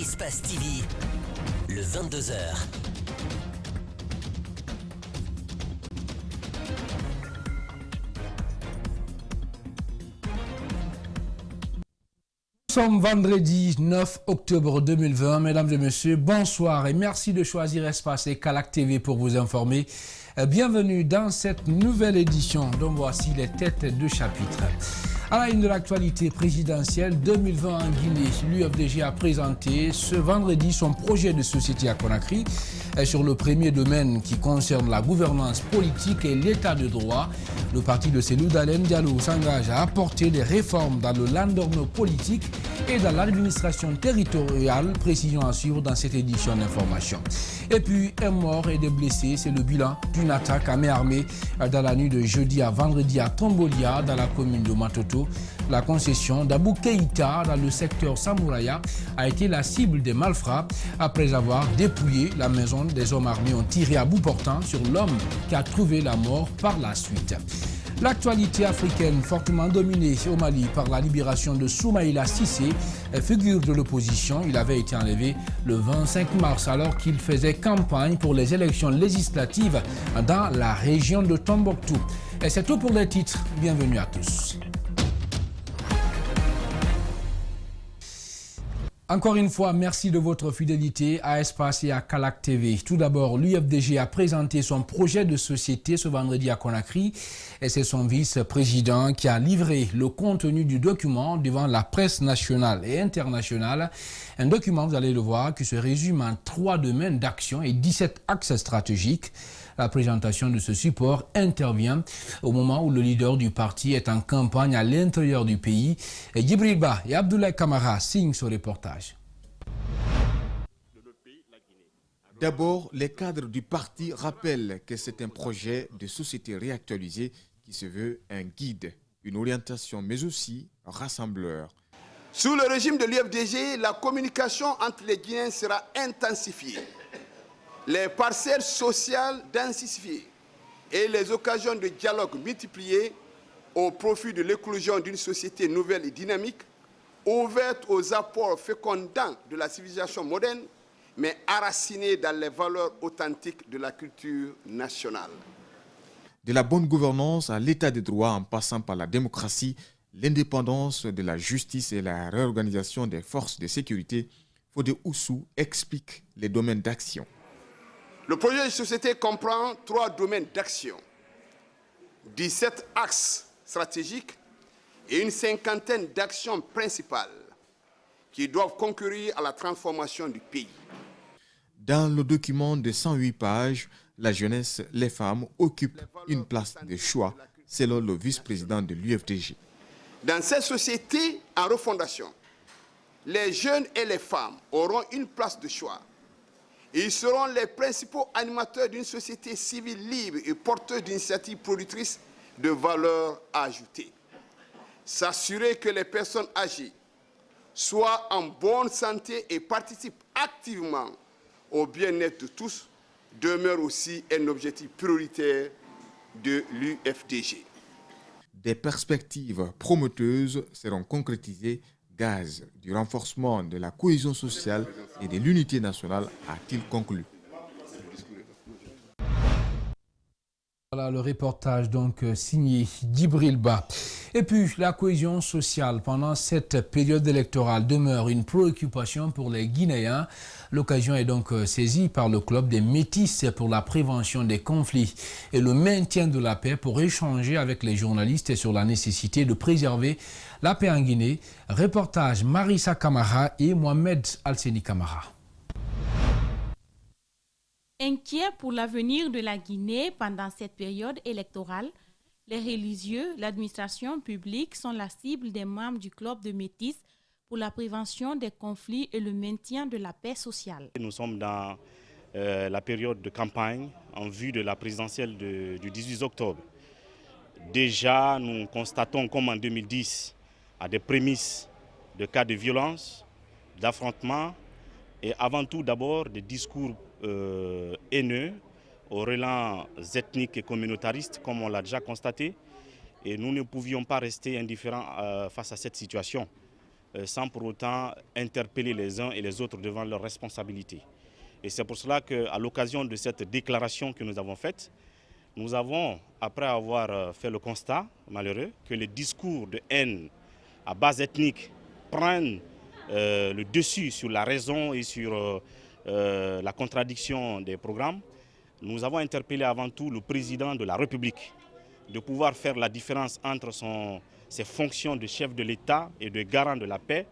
Espace TV, le 22h. Nous sommes vendredi 9 octobre 2020. Mesdames et messieurs, bonsoir et merci de choisir Espace et Calac TV pour vous informer. Bienvenue dans cette nouvelle édition dont voici les têtes de chapitre. À la une de l'actualité présidentielle 2020 en Guinée, l'UFDG a présenté ce vendredi son projet de société à Conakry sur le premier domaine qui concerne la gouvernance politique et l'état de droit. Le parti de Cellou Dalein Diallo s'engage à apporter des réformes dans le landerneau politique et dans l'administration territoriale. Précision à suivre dans cette édition d'information. Et puis, un mort et des blessés, c'est le bilan d'une attaque à main armée dans la nuit de jeudi à vendredi à Tombolia, dans la commune de Matoto. La concession d'Abou Keïta dans le secteur Samouraya a été la cible des malfrats. Après avoir dépouillé la maison, des hommes armés ont tiré à bout portant sur l'homme qui a trouvé la mort par la suite. L'actualité africaine fortement dominée au Mali par la libération de Soumaïla Cissé, figure de l'opposition. Il avait été enlevé le 25 mars alors qu'il faisait campagne pour les élections législatives dans la région de Tombouctou. Et c'est tout pour les titres. Bienvenue à tous. Encore une fois, merci de votre fidélité à Espace et à Calac TV. Tout d'abord, l'UFDG a présenté son projet de société ce vendredi à Conakry et c'est son vice-président qui a livré le contenu du document devant la presse nationale et internationale. Un document, vous allez le voir, qui se résume en 3 domaines d'action et 17 axes stratégiques. La présentation de ce support intervient au moment où le leader du parti est en campagne à l'intérieur du pays. Djibril Ba et Abdoulaye Kamara signent ce reportage. D'abord, les cadres du parti rappellent que c'est un projet de société réactualisé qui se veut un guide, une orientation, mais aussi un rassembleur. Sous le régime de l'UFDG, la communication entre les Guinéens sera intensifiée. Les parcelles sociales densifiées et les occasions de dialogue multipliées au profit de l'éclosion d'une société nouvelle et dynamique, ouverte aux apports fécondants de la civilisation moderne, mais enracinée dans les valeurs authentiques de la culture nationale. De la bonne gouvernance à l'état de droit en passant par la démocratie, l'indépendance de la justice et la réorganisation des forces de sécurité, Fodé Oussou explique les domaines d'action. Le projet de société comprend 3 domaines d'action, 17 axes stratégiques et une 50aine d'actions principales qui doivent concourir à la transformation du pays. Dans le document de 108 pages, la jeunesse, les femmes occupent une place de choix, selon le vice-président de l'UFDG. Dans cette société en refondation, les jeunes et les femmes auront une place de choix. Ils seront les principaux animateurs d'une société civile libre et porteuse d'initiatives productrices de valeur ajoutée. S'assurer que les personnes âgées soient en bonne santé et participent activement au bien-être de tous demeure aussi un objectif prioritaire de l'UFDG. Des perspectives prometteuses seront concrétisées, gage du renforcement de la cohésion sociale et de l'unité nationale, a-t-il conclu. Voilà le reportage donc signé Djibril Ba. Et puis la cohésion sociale pendant cette période électorale demeure une préoccupation pour les Guinéens. L'occasion est donc saisie par le club des Métis pour la prévention des conflits et le maintien de la paix pour échanger avec les journalistes sur la nécessité de préserver la paix en Guinée. Reportage Marissa Kamara et Mohamed Alseni Kamara. Inquiets pour l'avenir de la Guinée pendant cette période électorale, les religieux, l'administration publique sont la cible des membres du club de Métis pour la prévention des conflits et le maintien de la paix sociale. Nous sommes dans la période de campagne en vue de la présidentielle du 18 octobre. Déjà, nous constatons comme en 2010, à des prémices de cas de violence, d'affrontements et avant tout d'abord des discours haineux aux relents ethniques et communautaristes comme on l'a déjà constaté. Et nous ne pouvions pas rester indifférents face à cette situation. sans pour autant interpeller les uns et les autres devant leurs responsabilités. Et c'est pour cela qu'à l'occasion de cette déclaration que nous avons faite, nous avons, après avoir fait le constat malheureux que les discours de haine à base ethnique prennent le dessus sur la raison et sur la contradiction des programmes, nous avons interpellé avant tout le président de la République de pouvoir faire la différence entre ses fonctions de chef de l'État et de garant de la paix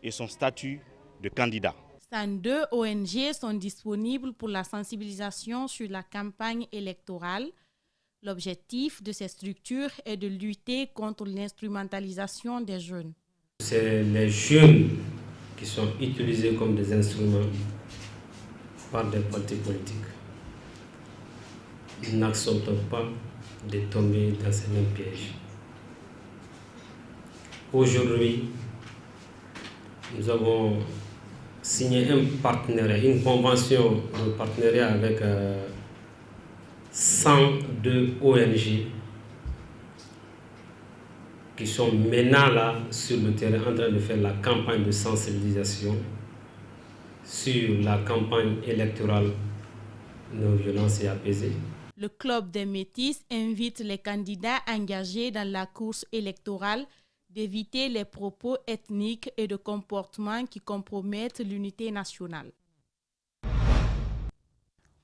et son statut de candidat. 102 ONG sont disponibles pour la sensibilisation sur la campagne électorale. L'objectif de ces structures est de lutter contre l'instrumentalisation des jeunes. C'est les jeunes qui sont utilisés comme des instruments par des partis politiques. Ils n'acceptent pas de tomber dans ces mêmes pièges. Aujourd'hui, nous avons signé une convention de partenariat avec 102 ONG qui sont maintenant là sur le terrain en train de faire la campagne de sensibilisation sur la campagne électorale non violence et apaisée. Le Club des Métis invite les candidats engagés dans la course électorale d'éviter les propos ethniques et de comportements qui compromettent l'unité nationale.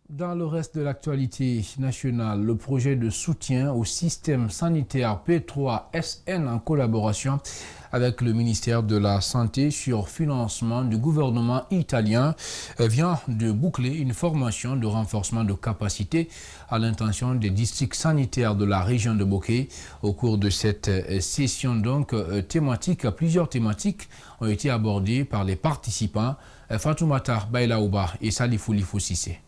Dans le reste de l'actualité nationale, le projet de soutien au système sanitaire P3SN en collaboration avec le ministère de la Santé sur financement du gouvernement italien vient de boucler une formation de renforcement de capacité à l'intention des districts sanitaires de la région de Bokeh. Au cours de cette session thématique, plusieurs thématiques ont été abordées par les participants, Fatoumata Bailaouba et Salifou Lifou Sissé.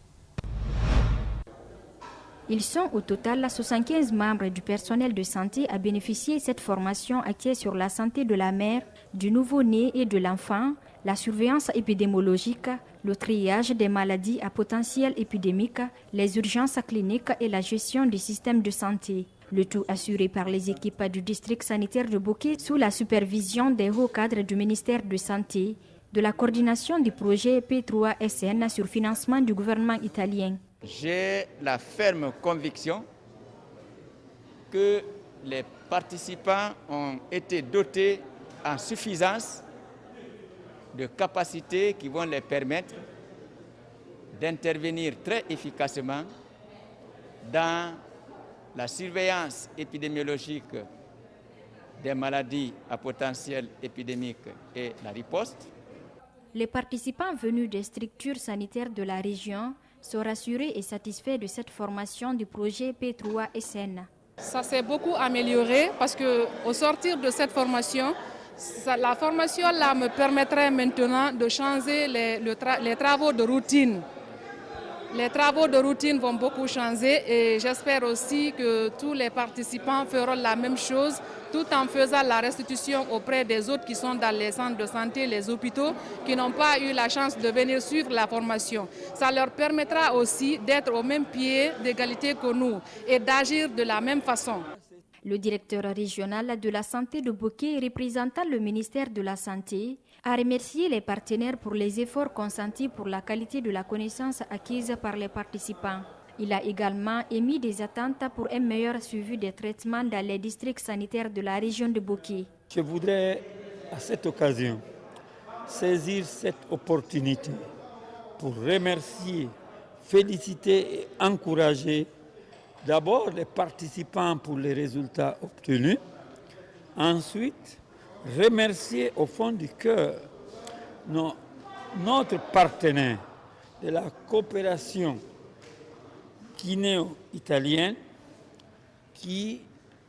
Ils sont au total 75 membres du personnel de santé à bénéficier de cette formation axée sur la santé de la mère, du nouveau-né et de l'enfant, la surveillance épidémiologique, le triage des maladies à potentiel épidémique, les urgences cliniques et la gestion du système de santé. Le tout assuré par les équipes du district sanitaire de Bokeh sous la supervision des hauts cadres du ministère de Santé, de la coordination du projet P3SN sur financement du gouvernement italien. J'ai la ferme conviction que les participants ont été dotés en suffisance de capacités qui vont les permettre d'intervenir très efficacement dans la surveillance épidémiologique des maladies à potentiel épidémique et la riposte. Les participants venus des structures sanitaires de la région sont rassurés et satisfaits de cette formation du projet P3SN. Ça s'est beaucoup amélioré parce qu'au sortir de cette formation, la formation là me permettrait maintenant de changer les travaux de routine. Les travaux de routine vont beaucoup changer et j'espère aussi que tous les participants feront la même chose tout en faisant la restitution auprès des autres qui sont dans les centres de santé, les hôpitaux, qui n'ont pas eu la chance de venir suivre la formation. Ça leur permettra aussi d'être au même pied d'égalité que nous et d'agir de la même façon. Le directeur régional de la santé de Bokeh, représentant le ministère de la Santé, a remercié les partenaires pour les efforts consentis pour la qualité de la connaissance acquise par les participants. Il a également émis des attentes pour un meilleur suivi des traitements dans les districts sanitaires de la région de Bokeh. Je voudrais à cette occasion saisir cette opportunité pour remercier, féliciter et encourager d'abord les participants pour les résultats obtenus, ensuite remercier au fond du cœur notre partenaire de la coopération guinéo-italienne qui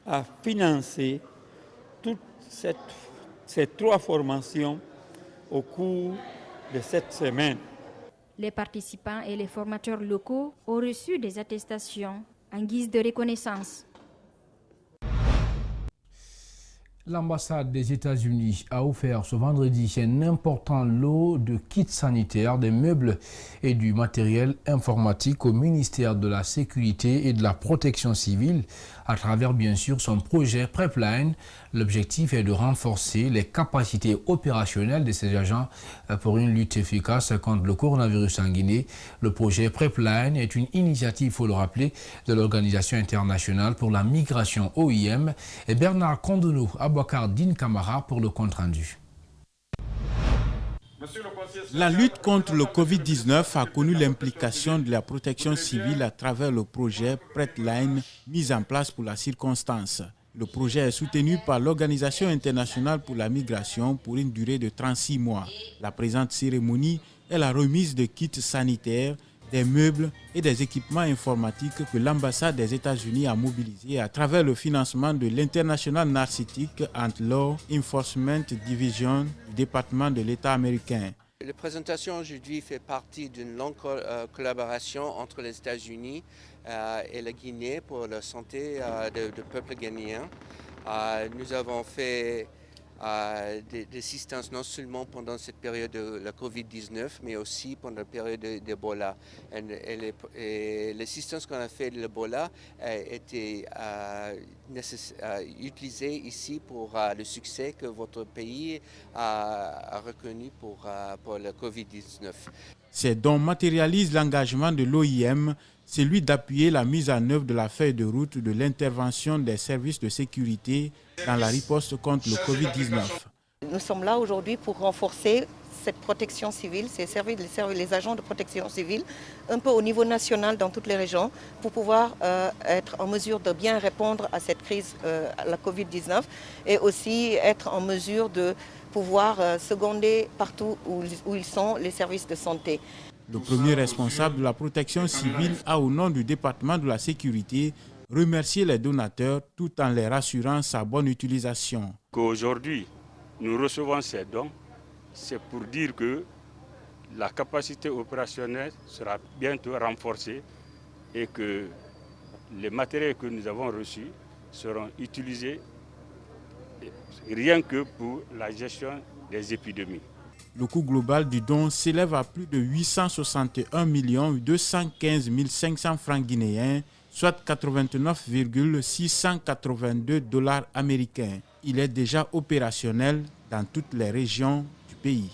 a financé toutes ces 3 formations au cours de cette semaine. Les participants et les formateurs locaux ont reçu des attestations en guise de reconnaissance. L'ambassade des États-Unis a offert ce vendredi un important lot de kits sanitaires, des meubles et du matériel informatique au ministère de la Sécurité et de la Protection civile à travers bien sûr son projet PrepLine. L'objectif est de renforcer les capacités opérationnelles de ces agents pour une lutte efficace contre le coronavirus en Guinée. Le projet PrepLine est une initiative, il faut le rappeler, de l'Organisation internationale pour la migration OIM. Et Bernard Kondonou, Abouakar Din Kamara pour le compte-rendu. La lutte contre le Covid-19 a connu l'implication de la protection civile à travers le projet PrepLine mis en place pour la circonstance. Le projet est soutenu par l'Organisation internationale pour la migration pour une durée de 36 mois. La présente cérémonie est la remise de kits sanitaires, des meubles et des équipements informatiques que l'ambassade des États-Unis a mobilisés à travers le financement de l'International Narcotic and Law Enforcement Division du département de l'État américain. La présentation aujourd'hui fait partie d'une longue collaboration entre les États-Unis et la Guinée pour la santé du peuple guinéen. Nous avons fait des assistances non seulement pendant cette période de la Covid-19, mais aussi pendant la période d'Ebola. Et l'assistance qu'on a fait de l'Ebola a été utilisée ici pour le succès que votre pays a reconnu pour la Covid-19. Ces dons matérialisent l'engagement de l'OIM, celui d'appuyer la mise en œuvre de la feuille de route de l'intervention des services de sécurité dans la riposte contre le Covid-19. Nous sommes là aujourd'hui pour renforcer cette protection civile, les agents de protection civile, un peu au niveau national dans toutes les régions, pour pouvoir être en mesure de bien répondre à cette crise, à la Covid-19, et aussi être en mesure de pouvoir seconder partout où ils sont les services de santé. Le premier responsable de la protection civile a, au nom du département de la sécurité, remercié les donateurs tout en les rassurant sa bonne utilisation. Qu'aujourd'hui, nous recevons ces dons, c'est pour dire que la capacité opérationnelle sera bientôt renforcée et que les matériels que nous avons reçus seront utilisés rien que pour la gestion des épidémies. Le coût global du don s'élève à plus de 861 215 500 francs guinéens, soit 89,682 $ américains. Il est déjà opérationnel dans toutes les régions du pays.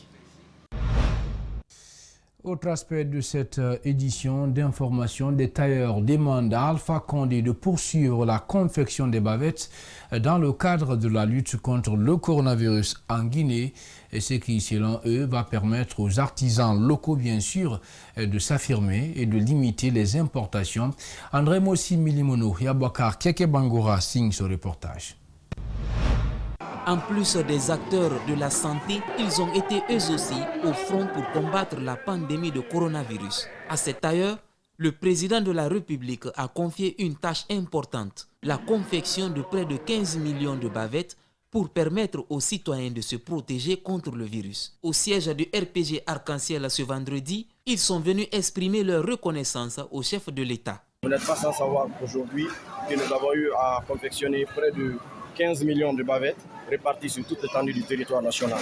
Autre aspect de cette édition d'information, des tailleurs demandent à Alpha Condé de poursuivre la confection des bavettes dans le cadre de la lutte contre le coronavirus en Guinée, et ce qui, selon eux, va permettre aux artisans locaux, bien sûr, de s'affirmer et de limiter les importations. André Mossi Milimono et Abouakar Keke Bangoura signent ce reportage. En plus des acteurs de la santé, ils ont été eux aussi au front pour combattre la pandémie de coronavirus. À cet tailleur, le président de la République a confié une tâche importante, la confection de près de 15 millions de bavettes pour permettre aux citoyens de se protéger contre le virus. Au siège du RPG Arc-en-Ciel ce vendredi, ils sont venus exprimer leur reconnaissance au chef de l'État. Vous n'êtes pas sans savoir aujourd'hui que nous avons eu à confectionner près de 15 millions de bavettes répartis sur toute l'étendue du territoire national.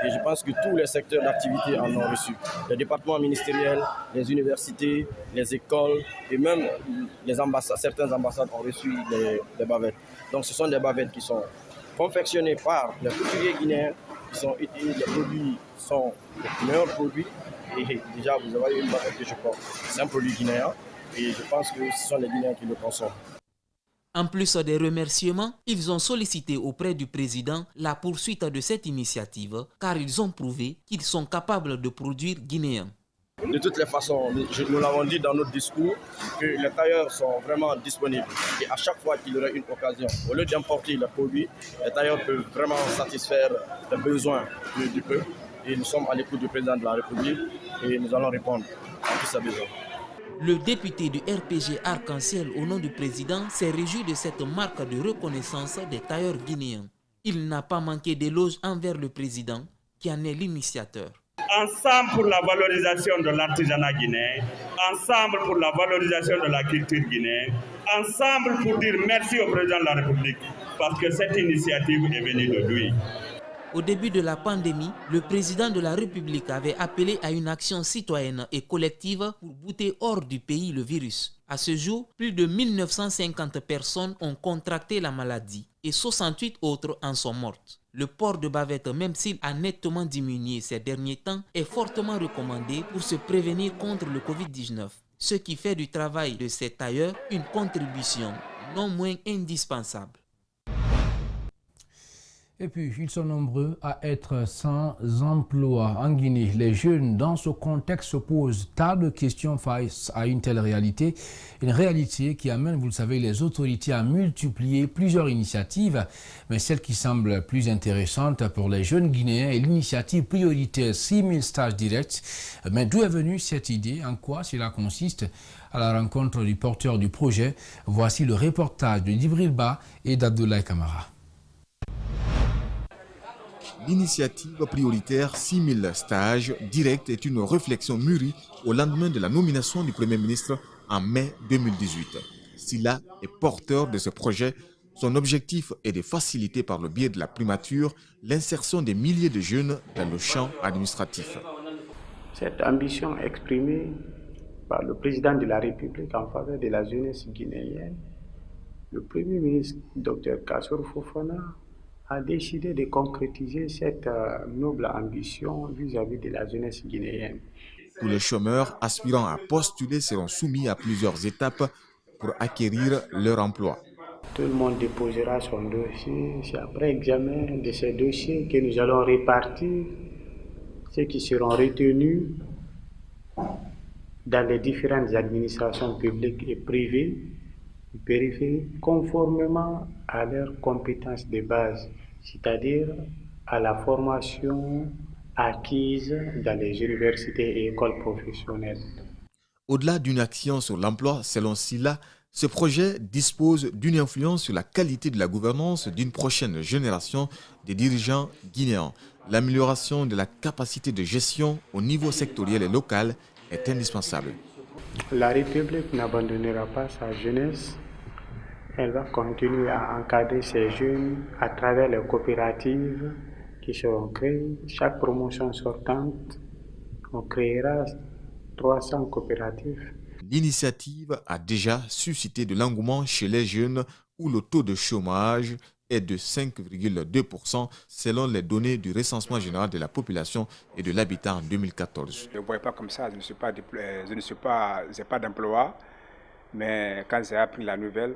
Et je pense que tous les secteurs d'activité en ont reçu. Les départements ministériels, les universités, les écoles et même les ambassades. Certaines ambassades ont reçu des bavettes. Donc ce sont des bavettes qui sont confectionnées par les couturiers guinéens. Les produits sont les meilleurs produits. Et déjà, vous avez une bavette que je porte. C'est un produit guinéen. Et je pense que ce sont les Guinéens qui le consomment. En plus des remerciements, ils ont sollicité auprès du président la poursuite de cette initiative car ils ont prouvé qu'ils sont capables de produire guinéen. De toutes les façons, nous l'avons dit dans notre discours, que les tailleurs sont vraiment disponibles. Et à chaque fois qu'il y aurait une occasion, au lieu d'importer les produits, les tailleurs peuvent vraiment satisfaire les besoins du peuple. Et nous sommes à l'écoute du président de la République et nous allons répondre à tous ses besoins. Le député du RPG Arc-en-Ciel au nom du président s'est réjoui de cette marque de reconnaissance des tailleurs guinéens. Il n'a pas manqué d'éloges envers le président qui en est l'initiateur. Ensemble pour la valorisation de l'artisanat guinéen, ensemble pour la valorisation de la culture guinéenne, ensemble pour dire merci au président de la République parce que cette initiative est venue de lui. Au début de la pandémie, le président de la République avait appelé à une action citoyenne et collective pour bouter hors du pays le virus. À ce jour, plus de 1950 personnes ont contracté la maladie et 68 autres en sont mortes. Le port de bavette, même s'il a nettement diminué ces derniers temps, est fortement recommandé pour se prévenir contre le Covid-19, ce qui fait du travail de ces tailleurs une contribution non moins indispensable. Et puis, ils sont nombreux à être sans emploi. En Guinée, les jeunes, dans ce contexte, se posent tas de questions face à une telle réalité. Une réalité qui amène, vous le savez, les autorités à multiplier plusieurs initiatives. Mais celle qui semble plus intéressante pour les jeunes Guinéens est l'initiative prioritaire 6000 stages directs. Mais d'où est venue cette idée? En quoi cela consiste? À la rencontre du porteur du projet, voici le reportage de Djibril Ba et d'Abdoulaye Kamara. L'initiative prioritaire 6000 stages directs est une réflexion mûrie au lendemain de la nomination du Premier ministre en mai 2018. Silla est porteur de ce projet. Son objectif est de faciliter par le biais de la primature l'insertion des milliers de jeunes dans le champ administratif. Cette ambition exprimée par le président de la République en faveur de la jeunesse guinéenne, le Premier ministre Dr Kassour Fofana a décidé de concrétiser cette noble ambition vis-à-vis de la jeunesse guinéenne. Tous les chômeurs aspirant à postuler seront soumis à plusieurs étapes pour acquérir leur emploi. Tout le monde déposera son dossier. C'est après examen de ces dossiers que nous allons répartir ceux qui seront retenus dans les différentes administrations publiques et privées et périphériques conformément à leurs compétences de base, c'est-à-dire à la formation acquise dans les universités et écoles professionnelles. Au-delà d'une action sur l'emploi, selon Silla, ce projet dispose d'une influence sur la qualité de la gouvernance d'une prochaine génération de dirigeants guinéens. L'amélioration de la capacité de gestion au niveau sectoriel et local est indispensable. La République n'abandonnera pas sa jeunesse. Elle va continuer à encadrer ces jeunes à travers les coopératives qui seront créées. Chaque promotion sortante, on créera 300 coopératives. L'initiative a déjà suscité de l'engouement chez les jeunes où le taux de chômage est de 5,2% selon les données du recensement général de la population et de l'habitat en 2014. Je ne vois pas comme ça, je n'ai pas d'emploi, mais quand j'ai appris la nouvelle,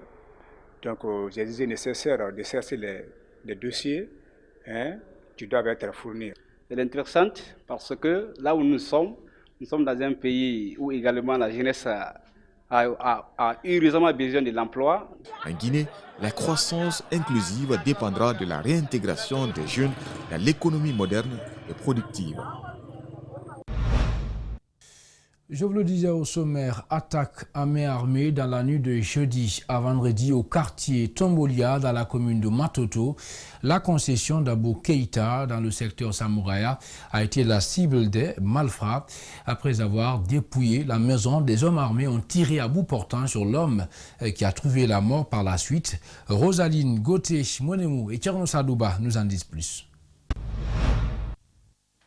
donc j'ai jugé nécessaire de chercher les dossiers qui doivent être fournis. Elle est intéressante parce que là où nous sommes dans un pays où également la jeunesse a heureusement besoin de l'emploi. En Guinée, la croissance inclusive dépendra de la réintégration des jeunes dans l'économie moderne et productive. Je vous le disais au sommaire, attaque à main armée dans la nuit de jeudi à vendredi au quartier Tombolia dans la commune de Matoto. La concession d'Abou Keïta dans le secteur Samouraya a été la cible des malfrats. Après avoir dépouillé la maison, des hommes armés ont tiré à bout portant sur l'homme qui a trouvé la mort par la suite. Rosaline Gauthier, Monemou et Tcherno Sadouba nous en disent plus.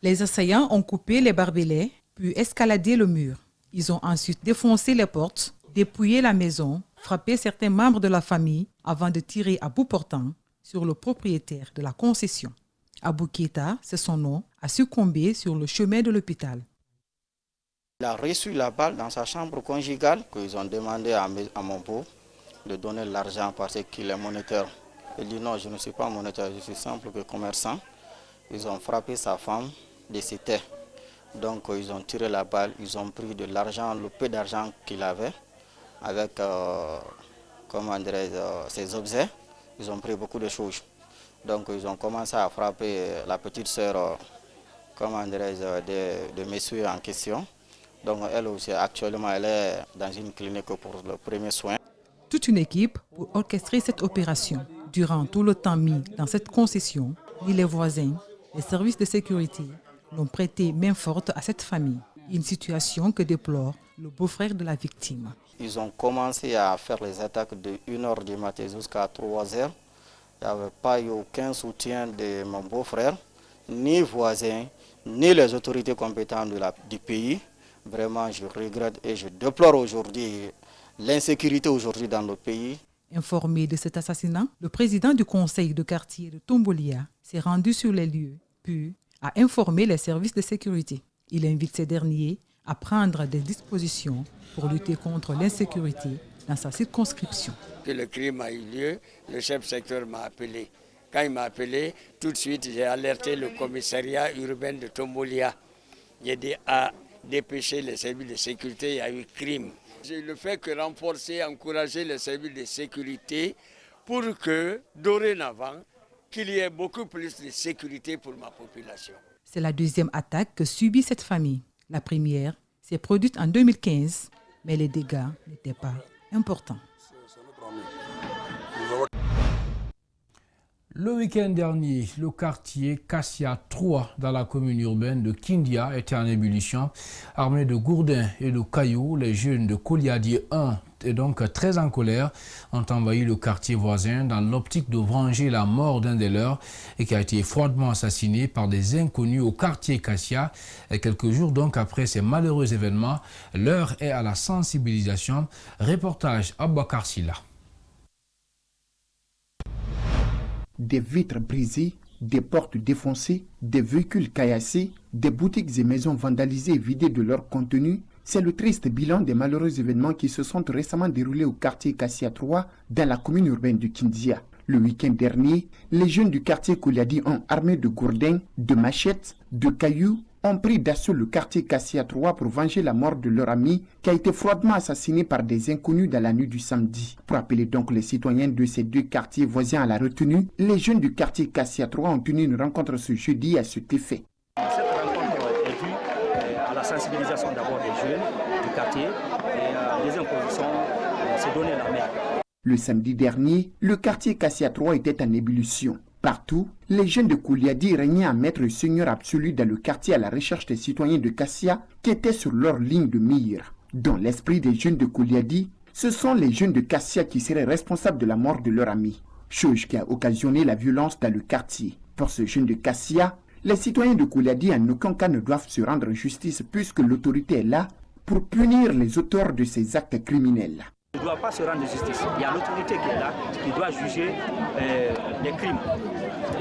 Les assaillants ont coupé les barbelés puis escalader le mur. Ils ont ensuite défoncé les portes, dépouillé la maison, frappé certains membres de la famille avant de tirer à bout portant sur le propriétaire de la concession. Abou Keïta, c'est son nom, a succombé sur le chemin de l'hôpital. Il a reçu la balle dans sa chambre conjugale qu'ils ont demandé à mon beau de donner l'argent parce qu'il est moniteur. Il dit non, je ne suis pas moniteur, je suis simple que commerçant. Ils ont frappé sa femme, décédée. Donc ils ont tiré la balle, ils ont pris de l'argent, le peu d'argent qu'il avait, avec ses objets, ils ont pris beaucoup de choses. Donc ils ont commencé à frapper la petite sœur, de monsieur en question. Donc elle aussi actuellement elle est dans une clinique pour le premier soin. Toute une équipe pour orchestrer cette opération. Durant tout le temps mis dans cette concession, ni les voisins, les services de sécurité n'ont prêté main forte à cette famille. Une situation que déplore le beau-frère de la victime. Ils ont commencé à faire les attaques de 1h du matin jusqu'à 3h. Il n'y avait pas eu aucun soutien de mon beau-frère. ni voisins, ni les autorités compétentes du pays. Vraiment, je regrette et je déplore aujourd'hui l'insécurité aujourd'hui dans notre pays. Informé de cet assassinat, le président du conseil de quartier de Tombolia s'est rendu sur les lieux, puis a informé les services de sécurité. Il invite ces derniers à prendre des dispositions pour lutter contre l'insécurité dans sa circonscription. Que le crime a eu lieu, le chef secteur m'a appelé. Quand il m'a appelé, tout de suite, j'ai alerté le commissariat urbain de Tombolia. J'ai dit à dépêcher les services de sécurité, il y a eu crime. Je ne fais que renforcer, encourager les services de sécurité pour que, dorénavant, qu'il y ait beaucoup plus de sécurité pour ma population. C'est la deuxième attaque que subit cette famille. La première s'est produite en 2015, mais les dégâts n'étaient pas importants. Le week-end dernier, le quartier Cassia 3 dans la commune urbaine de Kindia était en ébullition. Armés de gourdins et de cailloux, les jeunes de Koliadi 1 et donc très en colère ont envahi le quartier voisin dans l'optique de venger la mort d'un des leurs et qui a été froidement assassiné par des inconnus au quartier Cassia. Et quelques jours donc après ces malheureux événements, l'heure est à la sensibilisation. Reportage Abouakar Silla. Des vitres brisées, des portes défoncées, des véhicules caillassés, des boutiques et maisons vandalisées et vidées de leur contenu, c'est le triste bilan des malheureux événements qui se sont récemment déroulés au quartier Cassia 3 dans la commune urbaine de Kindia. Le week-end dernier, les jeunes du quartier Koliadi ont armés de gourdins, de machettes, de cailloux, ont pris d'assaut le quartier Cassia 3 pour venger la mort de leur ami qui a été froidement assassiné par des inconnus dans la nuit du samedi. Pour appeler donc les citoyens de ces deux quartiers voisins à la retenue, les jeunes du quartier Cassia 3 ont tenu une rencontre ce jeudi à cet effet. Cette rencontre est due à la sensibilisation d'abord des jeunes du quartier et à deuxième position, c'est donner la main. Le samedi dernier, le quartier Cassia 3 était en ébullition. Partout, les jeunes de Koliadi régnaient à maître seigneur absolu dans le quartier à la recherche des citoyens de Cassia qui étaient sur leur ligne de mire. Dans l'esprit des jeunes de Koliadi, ce sont les jeunes de Cassia qui seraient responsables de la mort de leur ami, chose qui a occasionné la violence dans le quartier. Pour ce jeune de Cassia, les citoyens de Koliadi en aucun cas ne doivent se rendre justice puisque l'autorité est là pour punir les auteurs de ces actes criminels. Il ne doit pas se rendre justice. Il y a l'autorité qui est là, qui doit juger les crimes.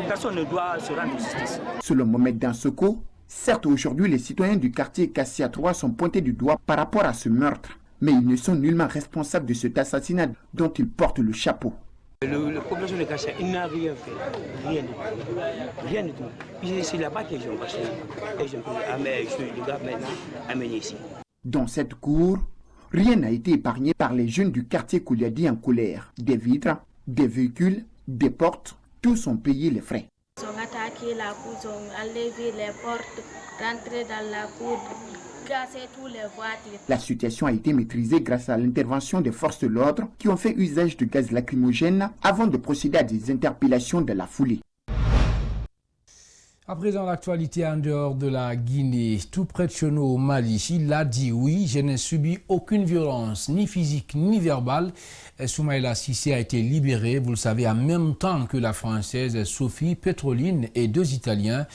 Personne ne doit se rendre justice. Selon Mohamed Dansoko, certes aujourd'hui les citoyens du quartier Cassia 3 sont pointés du doigt par rapport à ce meurtre, mais ils ne sont nullement responsables de cet assassinat dont ils portent le chapeau. Le population de Cassia, il n'a rien fait. Rien du tout. Rien du tout. Puis c'est là-bas que les gens passent. Et je suis le gars maintenant amené ici. Dans cette cour, rien n'a été épargné par les jeunes du quartier Koliadi en colère. Des vitres, des véhicules, des portes, tous ont payé les frais. Ils ont attaqué la cour, ils ont enlevé les portes, rentré dans la cour, cassé tous les voitures. La situation a été maîtrisée grâce à l'intervention des forces de l'ordre qui ont fait usage de gaz lacrymogène avant de procéder à des interpellations de la foulée. À présent, l'actualité en dehors de la Guinée, tout près de chez nous au Mali, il a dit oui, je n'ai subi aucune violence, ni physique, ni verbale. Soumaïla Cissé a été libérée, vous le savez, en même temps que la Française Sophie Petroline et deux Italiens,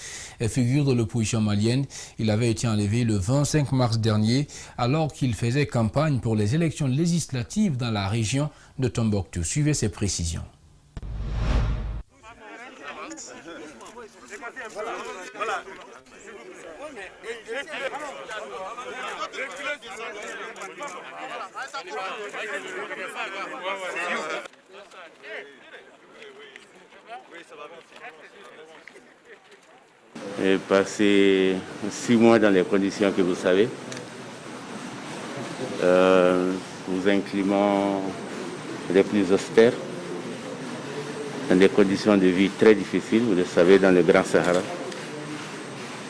figure de l'opposition malienne. Il avait été enlevé le 25 mars dernier, alors qu'il faisait campagne pour les élections législatives dans la région de Tombouctou. Suivez ces précisions. J'ai passé 6 mois dans les conditions que vous savez, sous un climat les plus austères, dans des conditions de vie très difficiles, vous le savez, dans le Grand Sahara,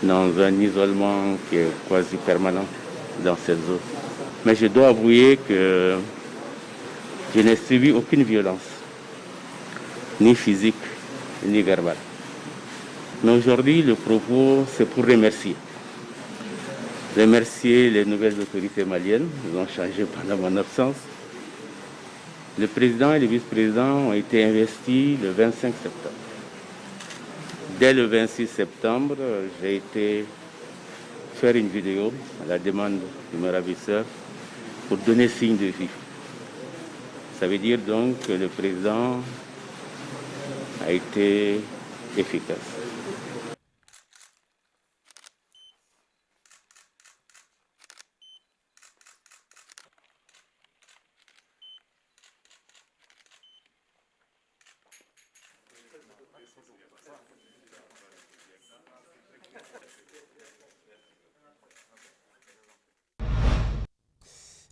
dans un isolement qui est quasi permanent dans cette zone. Mais je dois avouer que je n'ai subi aucune violence, ni physique, ni verbale. Mais aujourd'hui, le propos, c'est pour remercier. Remercier les nouvelles autorités maliennes, ils ont changé pendant mon absence. Le président et le vice-président ont été investis le 25 septembre Dès le 26 septembre, j'ai été faire une vidéo à la demande de mes ravisseurs pour donner signe de vie. Ça veut dire donc que le président a été efficace.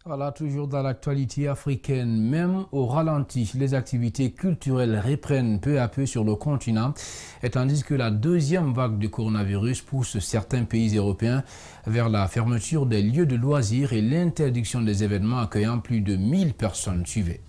Voilà, toujours dans l'actualité africaine, même au ralenti, les activités culturelles reprennent peu à peu sur le continent, et tandis que la deuxième vague de coronavirus pousse certains pays européens vers la fermeture des lieux de loisirs et l'interdiction des événements accueillant plus de 1000 personnes. Suivez.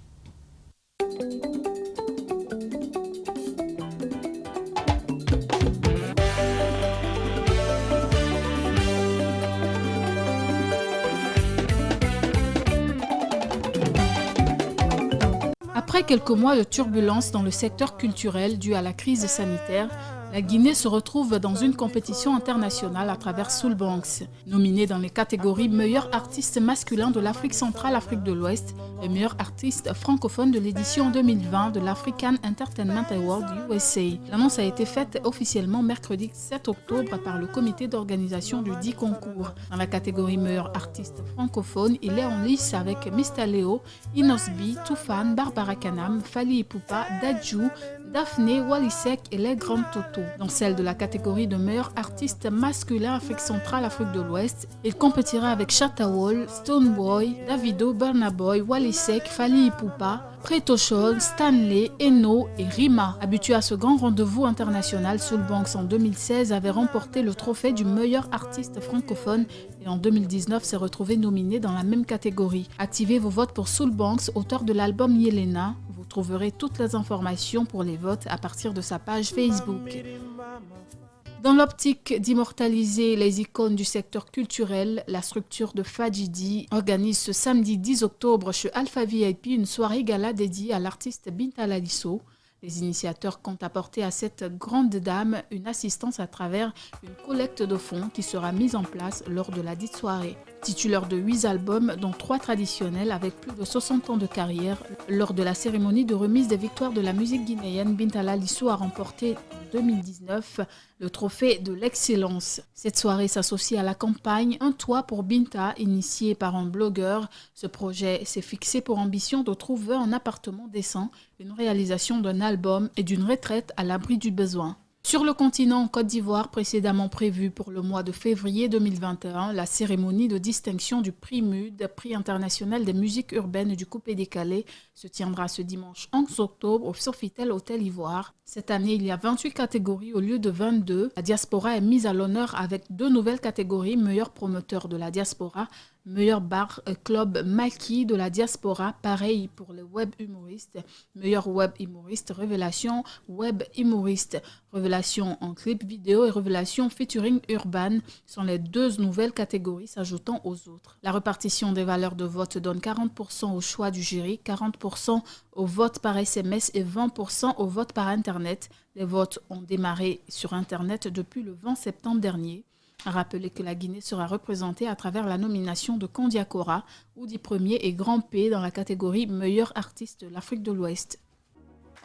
Après quelques mois de turbulences dans le secteur culturel dû à la crise sanitaire, la Guinée se retrouve dans une compétition internationale à travers Soulbanks. Nominé dans les catégories meilleur artiste masculin de l'Afrique centrale, Afrique de l'Ouest et meilleur artiste francophone de l'édition 2020 de l'African Entertainment Award USA. L'annonce a été faite officiellement mercredi 7 octobre par le comité d'organisation du dit concours. Dans la catégorie meilleur artiste francophone, il est en lice avec Mr Léo, Inosbi, Toufan, Barbara Kanam, Fally Ipupa, Dadju, Daphné, Walisek et les Grands Toto. Dans celle de la catégorie de meilleur artiste masculin Afrique centrale, Afrique de l'Ouest, il compétira avec Shatta Wall, Stoneboy, Davido, Burna Boy, Walisek, Fally Ipupa, Pretoshol, Stanley, Eno et Rima. Habitué à ce grand rendez-vous international, Soulbanks en 2016 avait remporté le trophée du meilleur artiste francophone et en 2019 s'est retrouvé nominé dans la même catégorie. Activez vos votes pour Soulbanks, auteur de l'album Yelena. Vous trouverez toutes les informations pour les votes à partir de sa page Facebook. Dans l'optique d'immortaliser les icônes du secteur culturel, la structure de Fadjidi organise ce samedi 10 octobre chez Alpha VIP une soirée gala dédiée à l'artiste Binta Lalisso. Les initiateurs comptent apporter à cette grande dame une assistance à travers une collecte de fonds qui sera mise en place lors de la dite soirée. Titulaire de 8 albums, dont 3 traditionnels avec plus de 60 ans de carrière, lors de la cérémonie de remise des victoires de la musique guinéenne, Binta Lalisso a remporté en 2019 le trophée de l'excellence. Cette soirée s'associe à la campagne Un toit pour Binta, initiée par un blogueur. Ce projet s'est fixé pour ambition de trouver un appartement décent, une réalisation d'un album et d'une retraite à l'abri du besoin. Sur le continent Côte d'Ivoire, précédemment prévu pour le mois de février 2021, la cérémonie de distinction du prix MUD, prix international des musiques urbaines du coupé-décalé, se tiendra ce dimanche 11 octobre au Sofitel Hôtel Ivoire. Cette année, il y a 28 catégories au lieu de 22. La diaspora est mise à l'honneur avec 2 nouvelles catégories, meilleur promoteur de la diaspora, meilleur bar club maquis de la diaspora, pareil pour les web humoristes, meilleur web humoriste, révélation web humoriste, révélation en clip vidéo et révélation featuring urban sont les 2 nouvelles catégories s'ajoutant aux autres. La répartition des valeurs de vote donne 40% au choix du jury, 40% au vote par SMS et 20% au vote par Internet. Les votes ont démarré sur Internet depuis le 20 septembre dernier. Rappelez que la Guinée sera représentée à travers la nomination de Kondiakora, Oudi Premier et Grand P dans la catégorie meilleur artiste de l'Afrique de l'Ouest.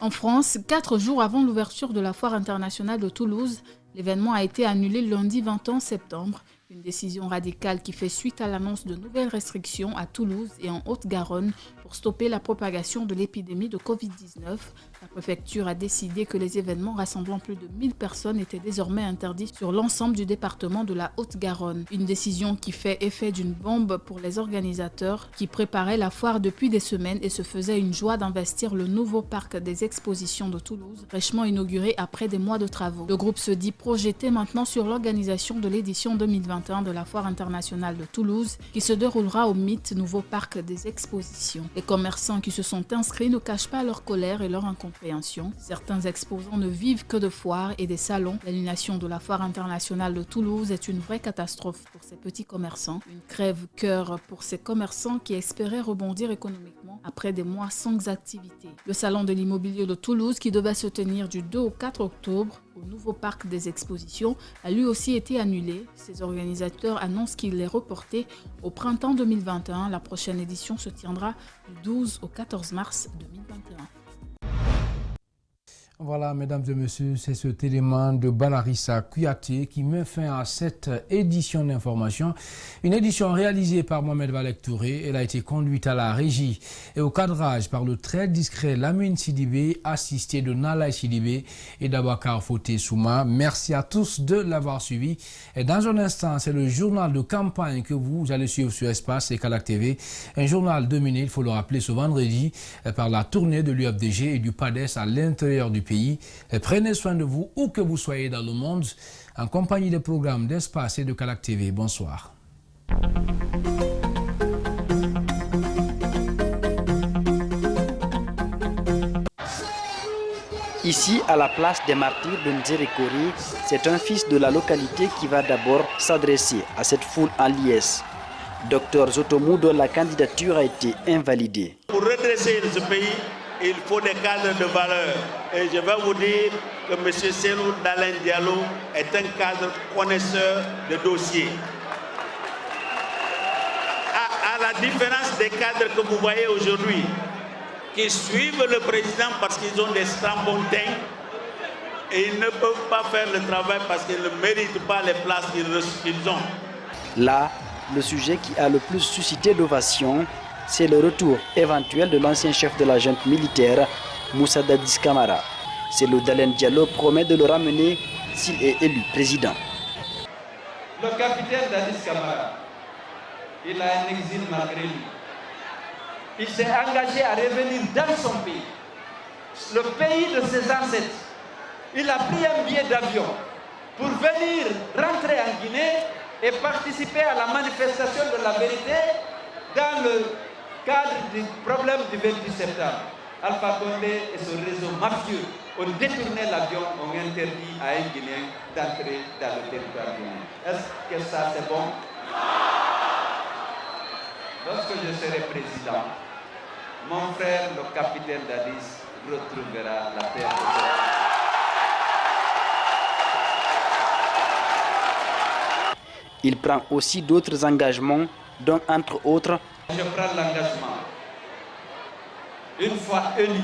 En France, 4 jours avant l'ouverture de la Foire internationale de Toulouse, l'événement a été annulé le lundi 21 septembre. Une décision radicale qui fait suite à l'annonce de nouvelles restrictions à Toulouse et en Haute-Garonne pour stopper la propagation de l'épidémie de Covid-19. La préfecture a décidé que les événements rassemblant plus de 1000 personnes étaient désormais interdits sur l'ensemble du département de la Haute-Garonne. Une décision qui fait effet d'une bombe pour les organisateurs qui préparaient la foire depuis des semaines et se faisaient une joie d'investir le nouveau parc des expositions de Toulouse, fraîchement inauguré après des mois de travaux. Le groupe se dit projeté maintenant sur l'organisation de l'édition 2021 de la Foire internationale de Toulouse qui se déroulera au MIT, nouveau parc des expositions. Les commerçants qui se sont inscrits ne cachent pas leur colère et leur incompréhension. Certains exposants ne vivent que de foires et des salons. L'annulation de la Foire internationale de Toulouse est une vraie catastrophe pour ces petits commerçants. Une crève-cœur pour ces commerçants qui espéraient rebondir économiquement après des mois sans activité. Le salon de l'immobilier de Toulouse, qui devait se tenir du 2 au 4 octobre au nouveau parc des expositions, a lui aussi été annulé. Ses organisateurs annoncent qu'il est reporté au printemps 2021. La prochaine édition se tiendra du 12 au 14 mars 2021. Voilà, mesdames et messieurs, c'est ce élément de Balarissa Kouyaté qui met fin à cette édition d'information. Une édition réalisée par Mohamed Valek Touré. Elle a été conduite à la régie et au cadrage par le très discret Lamine Sidibé, assisté de Nalaï Sidibé et d'Abakar Foté Souma. Merci à tous de l'avoir suivi. Et dans un instant, c'est le journal de campagne que vous allez suivre sur Espace et Kalac TV. Un journal dominé, il faut le rappeler, ce vendredi par la tournée de l'UFDG et du PADES à l'intérieur du pays. Prenez soin de vous où que vous soyez dans le monde en compagnie des programmes d'Espace et de Kalac TV. Bonsoir. Ici, à la place des martyrs de Nzérékori, c'est un fils de la localité qui va d'abord s'adresser à cette foule en liesse. Docteur Zotomou, dont la candidature a été invalidée. Pour redresser ce pays, il faut des cadres de valeur. Et je vais vous dire que M. Selou Dalen Diallo est un cadre connaisseur de dossiers. À la différence des cadres que vous voyez aujourd'hui, qui suivent le président parce qu'ils ont des strapontins et ils ne peuvent pas faire le travail parce qu'ils ne méritent pas les places qu'ils ont. Là, le sujet qui a le plus suscité d'ovation, c'est le retour éventuel de l'ancien chef de la junte militaire, Moussa Dadis Camara. C'est le Dalen Diallo promet de le ramener s'il est élu président. Le capitaine Dadis Camara, il a un exil malgré lui. Il s'est engagé à revenir dans son pays, le pays de ses ancêtres. Il a pris un billet d'avion pour venir rentrer en Guinée et participer à la manifestation de la vérité dans le cadre du problème du 28 septembre. Alpha Condé et son réseau mafieux ont détourné l'avion, ont interdit à un Guinéen d'entrer dans le territoire guinéen. Est-ce que ça c'est bon? Lorsque je serai président, mon frère, le capitaine Dadis, retrouvera la paix. Il prend aussi d'autres engagements, dont entre autres... Je prends l'engagement, une fois élu,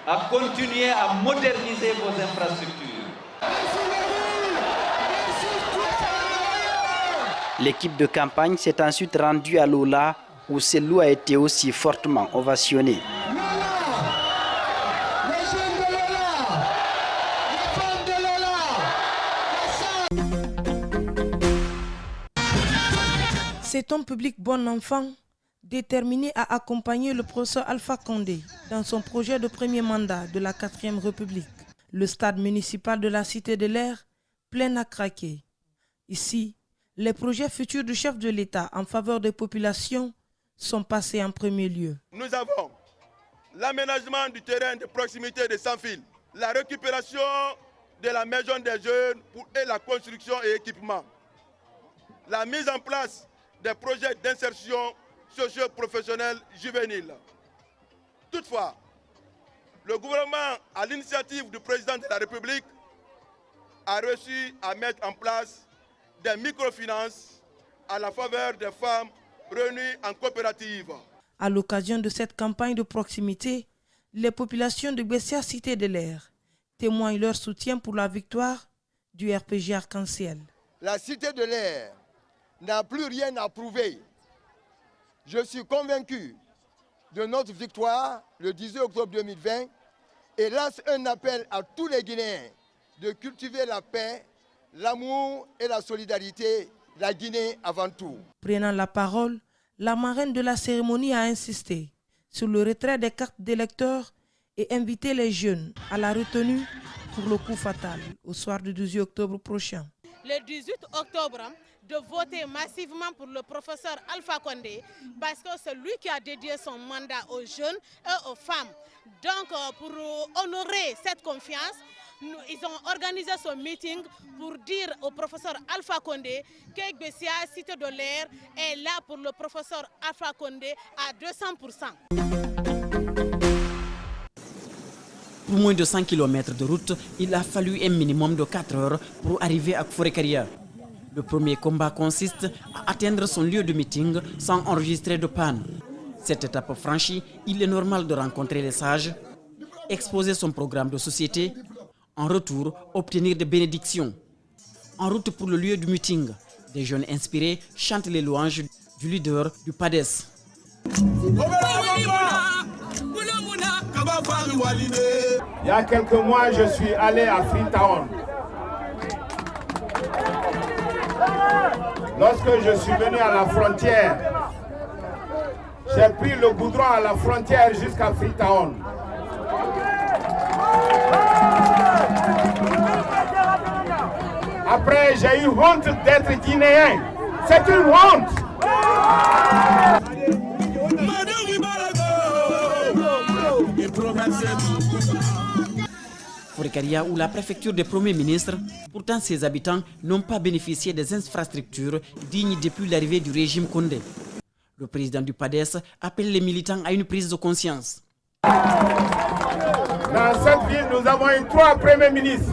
à continuer à moderniser vos infrastructures. L'équipe de campagne s'est ensuite rendue à Lola, où Selou a été aussi fortement ovationné. C'est un public bon enfant, déterminé à accompagner le professeur Alpha Condé dans son projet de premier mandat de la 4e République. Le stade municipal de la Cité de l'Air, plein à craquer. Ici, les projets futurs du chef de l'État en faveur des populations sont passés en premier lieu. Nous avons l'aménagement du terrain de proximité de Sans-Fil, la récupération de la maison des jeunes et la construction et équipement, la mise en place des projets d'insertion socio-professionnelle juvénile. Toutefois, le gouvernement, à l'initiative du président de la République, a réussi à mettre en place des microfinances à la faveur des femmes réunies en coopérative. À l'occasion de cette campagne de proximité, les populations de Bessia Cité de l'Air témoignent leur soutien pour la victoire du RPG Arc-en-Ciel. La Cité de l'Air n'a plus rien à prouver. Je suis convaincu de notre victoire le 18 octobre 2020 et lance un appel à tous les Guinéens de cultiver la paix, l'amour et la solidarité, la Guinée avant tout. Prenant la parole, la marraine de la cérémonie a insisté sur le retrait des cartes d'électeurs et invité les jeunes à la retenue pour le coup fatal au soir du 18 octobre prochain. Le 18 octobre, de voter massivement pour le professeur Alpha Condé parce que c'est lui qui a dédié son mandat aux jeunes et aux femmes. Donc pour honorer cette confiance, ils ont organisé ce meeting pour dire au professeur Alpha Condé que Bessia Cité de l'Air est là pour le professeur Alpha Condé à 200%. Pour moins de 100 km de route, il a fallu un minimum de 4 heures pour arriver à Forekaria. Le premier combat consiste à atteindre son lieu de meeting sans enregistrer de panne. Cette étape franchie, il est normal de rencontrer les sages, exposer son programme de société, en retour obtenir des bénédictions. En route pour le lieu du meeting, des jeunes inspirés chantent les louanges du leader du PADES. Il y a quelques mois, je suis allé à Freetown. Lorsque je suis venu à la frontière, j'ai pris le goudron à la frontière jusqu'à Freetown. Après, j'ai eu honte d'être guinéen. C'est une honte. Forekaria ou la préfecture des premiers ministres, pourtant ses habitants n'ont pas bénéficié des infrastructures dignes depuis l'arrivée du régime Condé. Le président du PADES appelle les militants à une prise de conscience. Dans cette ville, nous avons eu 3 premiers ministres.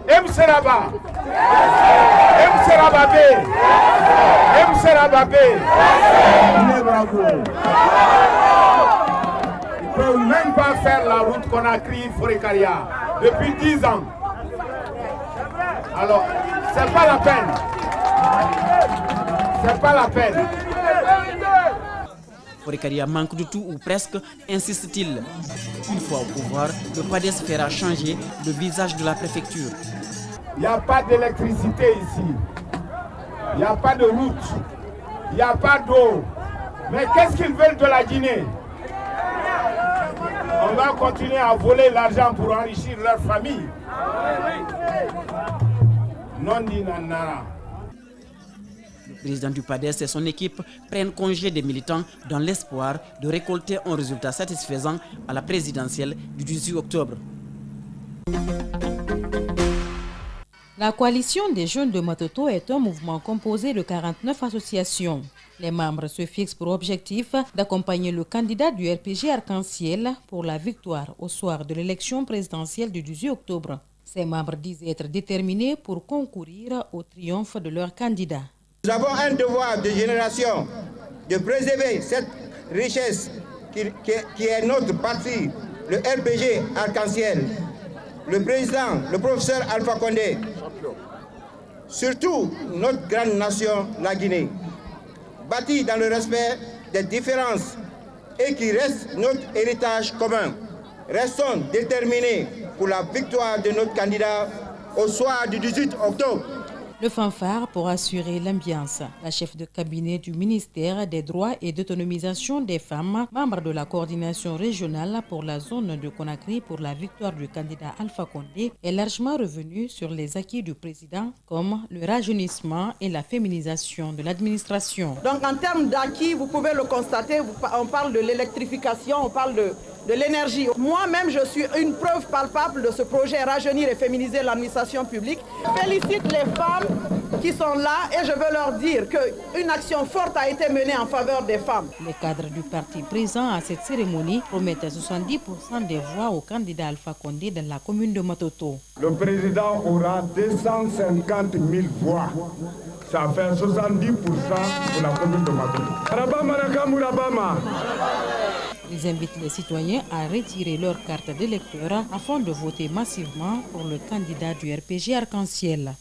M. Seraba, M. Serababé, M. Serababé. Ils ne peuvent même pas faire la route qu'on a créée Forekaria depuis 10 ans. Alors, c'est pas la peine. C'est pas la peine. Forekaria manque de tout ou presque, insiste-t-il. Une fois au pouvoir, le PADES fera changer le visage de la préfecture. Il n'y a pas d'électricité ici. Il n'y a pas de route. Il n'y a pas d'eau. Mais qu'est-ce qu'ils veulent de la Guinée? On va continuer à voler l'argent pour enrichir leur famille. Non dit nanara. Le président du PADES et son équipe prennent congé des militants dans l'espoir de récolter un résultat satisfaisant à la présidentielle du 18 octobre. La coalition des jeunes de Matoto est un mouvement composé de 49 associations. Les membres se fixent pour objectif d'accompagner le candidat du RPG Arc-en-Ciel pour la victoire au soir de l'élection présidentielle du 18 octobre. Ces membres disent être déterminés pour concourir au triomphe de leur candidat. Nous avons un devoir de génération de préserver cette richesse qui est notre patrie, le RPG Arc-en-Ciel, le président, le professeur Alpha Condé, surtout notre grande nation, la Guinée, bâtie dans le respect des différences et qui reste notre héritage commun. Restons déterminés pour la victoire de notre candidat au soir du 18 octobre. Le fanfare pour assurer l'ambiance. La chef de cabinet du ministère des droits et d'autonomisation des femmes, membre de la coordination régionale pour la zone de Conakry pour la victoire du candidat Alpha Condé, est largement revenue sur les acquis du président comme le rajeunissement et la féminisation de l'administration. Donc en termes d'acquis, vous pouvez le constater, on parle de l'électrification, on parle de l'énergie. Moi-même, je suis une preuve palpable de ce projet rajeunir et féminiser l'administration publique. Je félicite les femmes qui sont là et je veux leur dire qu'une action forte a été menée en faveur des femmes. Les cadres du parti présents à cette cérémonie promettent 70% des voix au candidat Alpha Condé dans la commune de Matoto. Le président aura 250 000 voix. Ça fait 70% pour la commune de Matoto. Ils invitent les citoyens à retirer leur carte d'électeur afin de voter massivement pour le candidat du RPG Arc-en-Ciel.